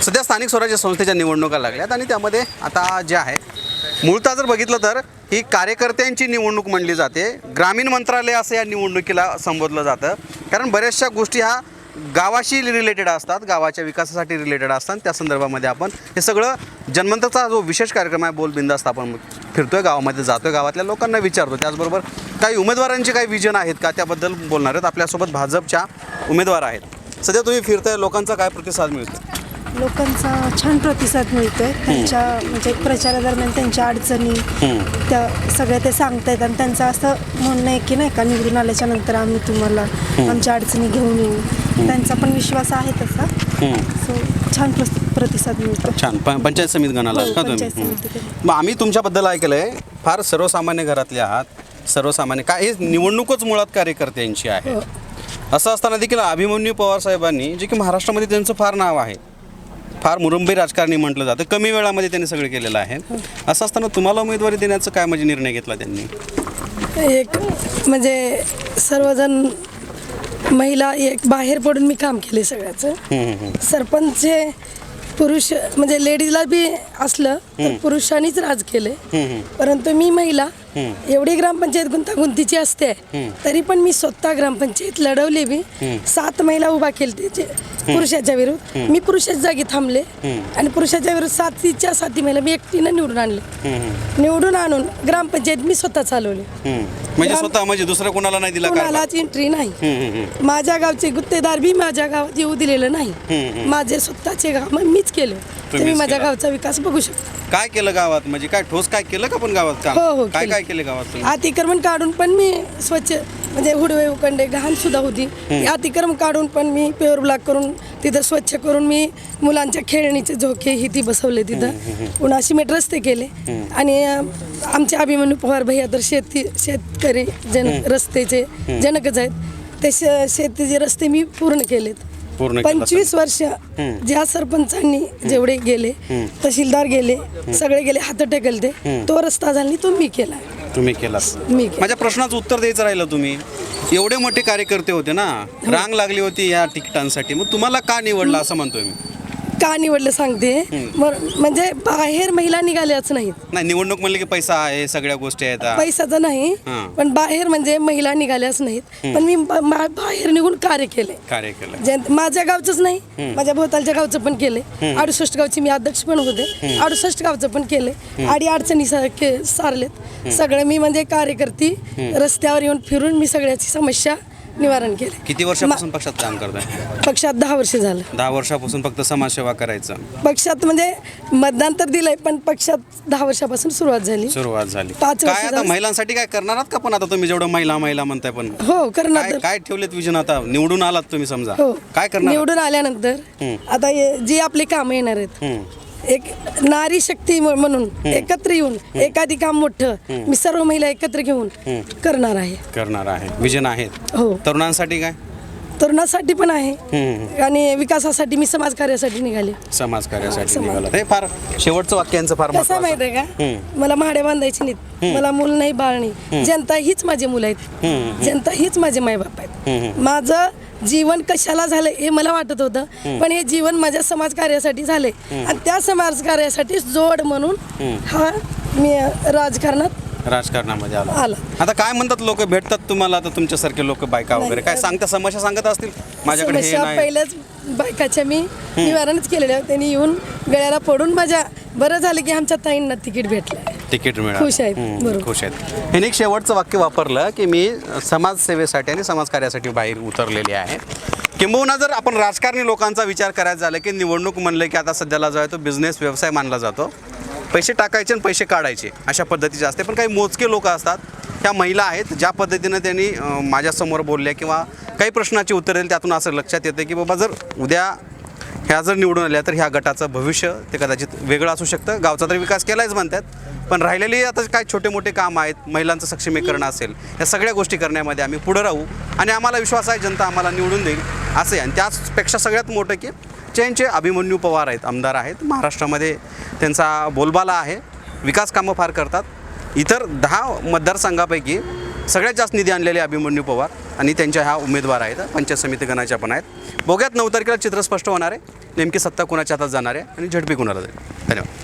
सध्या स्थानिक स्वराज्य संस्थेच्या निवडणुका लागल्यात आणि त्यामध्ये आता जे आहे मूळतः जर बघितलं तर ही कार्यकर्त्यांची निवडणूक म्हणली जाते. ग्रामीण मंत्रालय असं या निवडणुकीला संबोधलं जातं, कारण बऱ्याचशा गोष्टी ह्या गावाशी रिलेटेड असतात, गावाच्या विकासासाठी रिलेटेड असतात. त्या संदर्भामध्ये आपण हे सगळं जन्मंतरचा जो विशेष कार्यक्रम आहे बोल बिंदास्त आपण फिरतोय, गावामध्ये जातोय, गावातल्या लोकांना विचारतो. त्याचबरोबर काही उमेदवारांचे काही विजन आहेत का त्याबद्दल बोलणार आहेत. आपल्यासोबत भाजपच्या उमेदवार आहेत. सध्या तुम्ही फिरताय, लोकांचा काय प्रतिसाद मिळतो? लोकांचा छान प्रतिसाद मिळतोय. त्यांच्या म्हणजे प्रचारादरम्यान त्यांच्या अडचणी त्या सगळ्या ते सांगतायत आणि त्यांचं असं म्हणणं आहे की नाही का, निवडून आल्याच्या नंतर आम्ही तुम्हाला आमच्या अडचणी घेऊन येऊ. त्यांचा पण विश्वास आहे तसा. सो छान प्रतिसाद मिळतो. छान. पंचायत समिती गणाला का तुम्ही? मग आम्ही तुमच्याबद्दल ऐकलं आहे, फार सर्वसामान्य घरातले आहात. सर्वसामान्य काय, हे निवडणूकच मुळात कार्यकर्त्यांची आहे. असं असताना देखील अभिमन्यू पवार साहेबांनी, जे की महाराष्ट्रामध्ये त्यांचं फार नाव आहे, फार मुरंबी राजकारणी म्हटलं जातं, कमी वेळामध्ये त्यांनी सगळं केलेलं आहे. असं असताना तुम्हाला उमेदवारी देण्याचं काय म्हणजे निर्णय घेतला त्यांनी? एक म्हणजे सर्वजण महिला एक बाहेर पडून मी काम केले सगळ्याचं. सरपंच पुरुष म्हणजे लेडीजला बी असलं तर पुरुषांनीच राज केले, परंतु मी महिला एवढी ग्रामपंचायत गुंतागुंतीची असते तरी पण मी स्वतः ग्रामपंचायत लढवली बी. 7 महिला उभा केली पुरुषाच्या विरुद्ध. मी पुरुषाच्या जागी थांबले आणि पुरुषाच्या विरुद्ध 7 महिला मी एकटीनं निवडून आणले. निवडून आणून ग्रामपंचायत मी स्वतः चालवली. म्हणजे स्वतः, म्हणजे दुसरं कोणाला नाही दिला? कोणालाच एंट्री नाही. माझ्या गावचे गुत्तेदार बी माझ्या गावात येऊ दिलेलं नाही. माझे स्वतःचे गाव मीच केले. तुम्ही माझ्या गावचा विकास बघू शकता. काय केलं गावात, म्हणजे काय ठोस काय केलं का पण गावात काम? हो, काय काय केलं गावात? अतिक्रमण काढून पण मी स्वच्छ, म्हणजे हुडवे उकंडे घाण सुद्धा होती, अतिक्रमण काढून पण मी पेवर ब्लॉक करून तिथं स्वच्छ करून मी मुलांच्या खेळणीचे झोके ही ती बसवले तिथं. पुन्हा सिमेंट रस्ते केले. आणि आमचे अभिमन्यू पवार भैया तर शेतकरी रस्त्याचे जनकच आहेत. ते शेतीचे रस्ते मी पूर्ण केलेत. 25 वर्ष ज्या सरपंचांनी जेवढे गेले, तहसीलदार गेले, सगळे गेले, हात टेकले ते, तो रस्ता झाला तो मी केला. तुम्ही केला? माझ्या प्रश्नाचं उत्तर द्यायचं राहिलं. तुम्ही एवढे मोठे कार्यकर्ते होते ना, रांग लागली होती या तिकिटांसाठी, मग तुम्हाला का निवडलं असं म्हणतोय मी? का निवडलं सांगते. म्हणजे बाहेर महिला निघाल्याच नाहीत. नाही, निवडणूक म्हणले की पैसा आहे, सगळ्या गोष्टी आहेत. पैसाचं नाही, पण बाहेर म्हणजे महिला निघाल्याच नाहीत. पण मी बाहेर निघून कार्य केले. माझ्या गावचंच नाही, माझ्या भोवतालच्या गावचं पण केले. 68 गावची मी अध्यक्ष पण होते. 68 गावचं पण केले. अडचणी सारलेत सगळं. मी म्हणजे कार्यकर्ती रस्त्यावर येऊन फिरून मी सगळ्याची समस्या निवारण केले. किती वर्षापासून पक्षात काम करताय? पक्षात 10 वर्ष झालं. 10 वर्षापासून फक्त समाजसेवा करायचं? पक्षात म्हणजे मतदान तर दिलंय, पण पक्षात 10 वर्षापासून सुरुवात झाली. 5 वर्ष. आता महिलांसाठी काय करणार आहात का? पण आता तुम्ही जेवढं महिला म्हणताय, पण हो करणार. काय ठेवलेत विजन? आता निवडून आलात तुम्ही समजा, हो काय करणार? निवडून आल्यानंतर आता जी आपली कामं येणार आहेत, एक नारी शक्ती म्हणून एकत्र येऊन एखादी काम मोठं मी सर्व महिला एकत्र घेऊन करणार आहे. विजन आहेत. हो. तरुणांसाठी काय? तरुणांसाठी पण आहे आणि विकासासाठी मी समाजकार्यासाठी निघाले. समाजकार्यासाठी निघाला. हे फार शेवटचं वाक्यांचं फार कसं माहित आहे का, मला भाड्या बांधायची नाहीत, मला मूल नाही बाळ नाही. जनता हीच माझे मुलं आहेत, जनता हीच माझे मायबाप आहेत. माझं जीवन कशाला झालं हे मला वाटत होतं, पण हे जीवन माझ्या समाजकार्यासाठी झाले आणि त्या समाजकार्यासाठी जोड म्हणून हा मी राजकारणामध्ये आला. आता काय म्हणतात लोक, भेटतात तुम्हाला आता तुमच्यासारखे लोक, बायका वगैरे काय सांगतात, समस्या सांगत असतील? माझ्याकडे हे नाही. पहिल्याच बायकाच्या मी निवारणच केलेल्या, त्यांनी येऊन गळ्याला पडून माझ्या बरं झालं की आमच्या ताईंना तिकीट भेटलं. तिकीट मिळालं. खुश आहेत. खुश आहेत. हे एक शेवटचं वाक्य वापरलं की मी समाजसेवेसाठी आणि समाजकार्यासाठी बाहेर उतरलेली आहे. किंबहुना जर आपण राजकारणी लोकांचा विचार करायचा झाला की निवडणूक म्हणलं की आता सध्याला जो आहे तो बिझनेस व्यवसाय मानला जातो. पैसे टाकायचे आणि पैसे काढायचे अशा पद्धतीचे असते. पण काही मोजके लोक असतात, ह्या महिला आहेत, ज्या पद्धतीनं त्यांनी माझ्यासमोर बोलल्या किंवा काही प्रश्नाची उत्तर दिली, त्यातून असं लक्षात येतं की बाबा जर उद्या ह्या जर निवडून आल्या तर ह्या गटाचं भविष्य ते कदाचित वेगळं असू शकतं. गावचा तर विकास केलाच म्हणतात, पण राहिलेली आता काय छोटे मोठे काम आहेत, महिलांचं सक्षमीकरण असेल, या सगळ्या गोष्टी करण्यामध्ये आम्ही पुढे राहू आणि आम्हाला विश्वास आहे जनता आम्हाला निवडून देईल असे. आणि त्याचपेक्षा सगळ्यात मोठं की चेनचे अभिमन्यू पवार आहेत, आमदार आहेत, महाराष्ट्रामध्ये त्यांचा बोलबाला आहे, विकास कामं फार करतात. इतर 10 मतदारसंघापैकी सगळ्यात जास्त निधी आणलेले अभिमन्यू पवार. आणि त्यांच्या ह्या उमेदवार आहेत पंचायत समिती गणाच्या पण आहेत. बघूयात 9 तारखेला चित्र स्पष्ट होणार आहे, नेमकी सत्ता कुणाच्या हातात जाणार आहे आणि झडपी कुणाला जाईल. धन्यवाद.